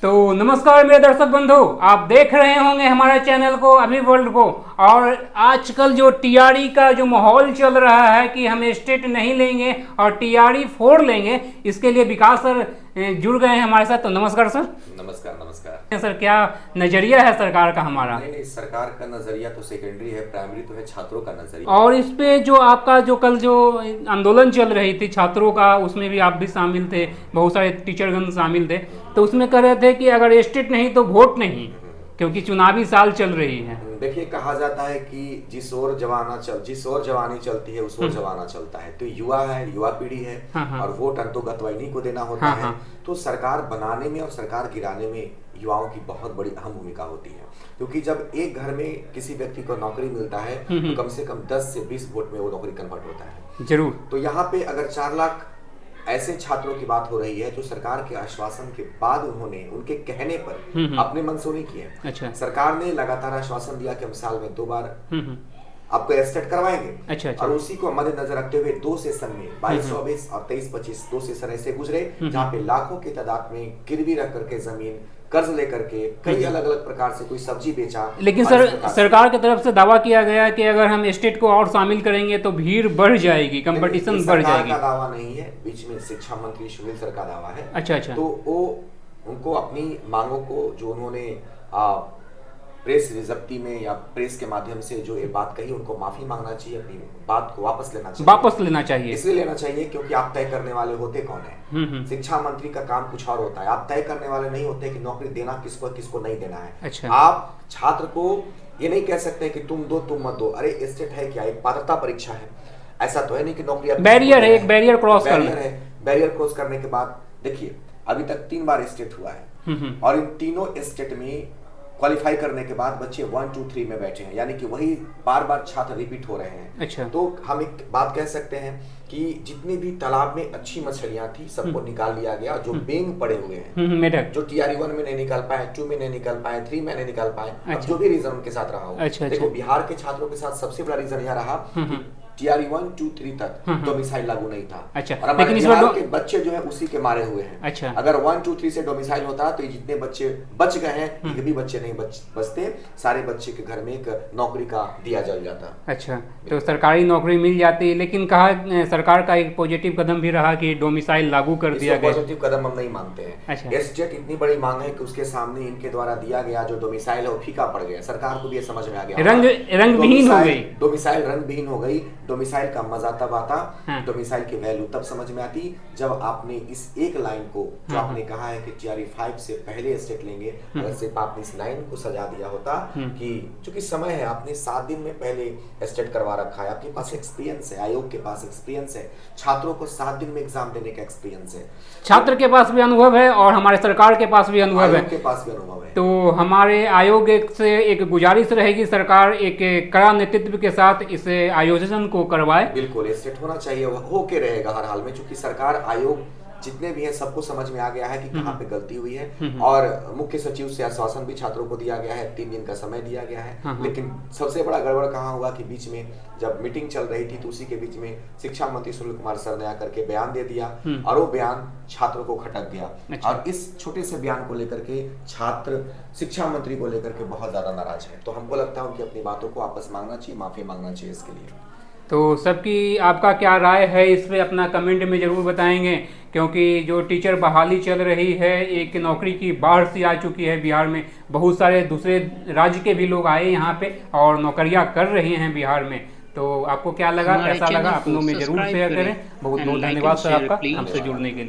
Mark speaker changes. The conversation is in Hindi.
Speaker 1: तो नमस्कार मेरे दर्शक बंधु, आप देख रहे होंगे हमारे चैनल को अभी वर्ल्ड को। और आजकल जो टीआरई का जो माहौल चल रहा है कि हम स्टेट नहीं लेंगे और टीआरई फोड़ लेंगे, इसके लिए विकास सर जुड़ गए हैं हमारे साथ। तो नमस्कार सर।
Speaker 2: नमस्कार नमस्कार
Speaker 1: सर, क्या नजरिया है सरकार का हमारा?
Speaker 2: नहीं, सरकार का नजरिया तो सेकेंडरी है, प्राइमरी तो है छात्रों का नजरिया।
Speaker 1: और इस पे जो आपका जो कल जो आंदोलन चल रही थी छात्रों का, उसमें भी आप भी शामिल थे, बहुत सारे टीचरगण शामिल थे। तो उसमें कह रहे थे कि अगर स्टेट नहीं तो वोट नहीं, क्योंकि चुनावी साल चल रही है।
Speaker 2: देखिए, कहा जाता है कि जिस ओर जवानी चलती है उस ओर जमाना चलता है। तो युवा है, युवा पीढ़ी है।
Speaker 1: हाँ।
Speaker 2: और वोट अंतोगत इन्हीं को देना होता है। तो सरकार बनाने में और सरकार गिराने में युवाओं की बहुत बड़ी अहम भूमिका होती है, क्योंकि जब एक घर में किसी व्यक्ति को नौकरी मिलता है तो कम से कम 10 से 20 वोट में वो नौकरी कन्वर्ट होता है।
Speaker 1: जरूर।
Speaker 2: तो यहाँ पे अगर 4 लाख ऐसे छात्रों की बात हो रही है जो सरकार के आश्वासन के बाद उन्होंने उनके कहने पर अपने मनसूनी किए।
Speaker 1: अच्छा।
Speaker 2: सरकार ने लगातार आश्वासन दिया कि हम साल में 2 बार आपको एस्टेट करवाएंगे।
Speaker 1: अच्छा।
Speaker 2: और उसी को मद्देनजर रखते हुए 2 सेशन में 22-24 और 23-25 2 सेशन ऐसे गुजरे जहाँ पे लाखों की तादाद में गिरवी रख करके जमीन कर्ज लेकर के कई अलग अलग प्रकार से कोई सब्जी बेचा।
Speaker 1: लेकिन सर, सरकार की तरफ से दावा किया गया कि अगर हम स्टेट को और शामिल करेंगे तो भीड़ बढ़ जाएगी, कंपटीशन बढ़ जाएगी।
Speaker 2: का दावा नहीं है, बीच में शिक्षा मंत्री सुनील सर का दावा है।
Speaker 1: अच्छा।
Speaker 2: तो वो उनको अपनी मांगों को जो उन्होंने प्रेस विज्ञप्ति में या प्रेस के माध्यम से जो ये बात कही, उनको माफी मांगना चाहिए, अपनी बात को वापस लेना चाहिए। इसलिए लेना चाहिए क्योंकि आप तय करने वाले होते कौन है? शिक्षा मंत्री का काम कुछ और होता है। आप तय करने वाले नहीं होते कि नौकरी देना किसको किसको नहीं देना है।
Speaker 1: अच्छा।
Speaker 2: आप छात्र को ये नहीं कह सकते कि तुम दो तुम मत दो। अरे स्टेट है क्या? एक पात्रता परीक्षा है। ऐसा तो है नहीं कि नौकरी
Speaker 1: बैरियर है, एक बैरियर क्रॉस
Speaker 2: करने के बाद देखिए, अभी तक 3 बार स्टेट हुआ है और इन तीनों स्टेट में क्वालिफाई करने के बाद बच्चे 1, 2, 3 में बैठे हैं, यानी कि वही बार बार छात्र रिपीट हो रहे हैं।
Speaker 1: अच्छा।
Speaker 2: तो हम एक बात कह सकते हैं कि जितनी भी तालाब में अच्छी मछलियां थी सबको निकाल लिया गया। जो बेंग पड़े हुए हैं, जो टीआरई 1 में नहीं निकाल पाए, 2 में नहीं निकाल पाए, 3 में नहीं निकाल पाए, अब जो भी रीजन उनके साथ रहा हो। देखो, बिहार के छात्रों के साथ सबसे बड़ा रीजन यह रहा टीआरई 1, 2, 3 तक डोमिसाइल लागू नहीं था।
Speaker 1: अच्छा।
Speaker 2: और हमारे बिहार के बच्चे जो है उसी के मारे हुए हैं।
Speaker 1: अच्छा।
Speaker 2: अगर 1, 2, 3 से डोमिसाइल होता तो ये जितने बच्चे बच गए हैं, एक भी बच्चे नहीं बचते। सारे बच्चे के घर में एक नौकरी का दिया जल जाता।
Speaker 1: अच्छा। तो सरकारी नौकरी मिल जाती, लेकिन कहा सरकार का एक पॉजिटिव कदम भी रहा कि डोमिसाइल लागू कर दिया गया।
Speaker 2: पॉजिटिव कदम हम नहीं मानते हैं।
Speaker 1: अच्छा।
Speaker 2: एसटेट इतनी बड़ी मांग है कि उसके सामने इनके द्वारा दिया गया जो डोमिसाइल है वो फीका पड़ गया। सरकार को भी ये समझ में आ गया,
Speaker 1: रंगविहीन हो गई।
Speaker 2: डोमिसाइल रंगविहीन हो गई। डोमिसाइल का मजा तब आता, डोमिसाइल की वैल्यू तब समझ में आती जब आपने इस एक लाइन को जो आपने कहा है कि टीआरई 5 से पहले स्टेट लेंगे, अगर सिर्फ आपने इस लाइन को सजा दिया होता कि चूंकि समय है, आपने 7 दिन में पहले स्टेट करवा रखा है, आपके पास एक्सपीरियंस है, आयोग के पास एक्सपीरियंस है, छात्रों को 7 दिन में एग्जाम देने का एक्सपीरियंस है,
Speaker 1: छात्र के पास भी अनुभव है और हमारे सरकार के पास भी अनुभव है। तो हमारे आयोग से एक गुजारिश रहेगी, सरकार एक कड़ा नेतृत्व के साथ इस आयोजन को करवाए।
Speaker 2: बिल्कुल स्टेट होना चाहिए, होके रहेगा हर हाल में, क्योंकि सरकार आयोग जितने भी हैं सबको समझ में आ गया है कि कहाँ पे गलती हुई है। और मुख्य सचिव से आश्वासन भी छात्रों को दिया गया है, 3 दिन का समय दिया गया है। लेकिन सबसे बड़ा गड़बड़ कहाँ हुआ कि बीच में जब मीटिंग चल रही थी तो उसी के बीच में शिक्षा मंत्री सुनील कुमार सर ने आकर के बयान दे दिया और वो बयान छात्रों को खटक गया।
Speaker 1: अच्छा।
Speaker 2: और इस छोटे से बयान को लेकर के छात्र शिक्षा मंत्री को लेकर के बहुत ज्यादा नाराज है। तो हमको लगता है उनकी अपनी बातों को वापस मांगना चाहिए, माफी मांगना चाहिए इसके लिए।
Speaker 1: तो सबकी आपका क्या राय है इस पे अपना कमेंट में ज़रूर बताएंगे, क्योंकि जो टीचर बहाली चल रही है, एक नौकरी की बाढ़ सी आ चुकी है बिहार में। बहुत सारे दूसरे राज्य के भी लोग आए यहाँ पे और नौकरियाँ कर रहे हैं बिहार में। तो आपको क्या लगा, कैसा लगा, अपनों में ज़रूर शेयर करें। बहुत बहुत धन्यवाद सर आपका हमसे जुड़ने के लिए।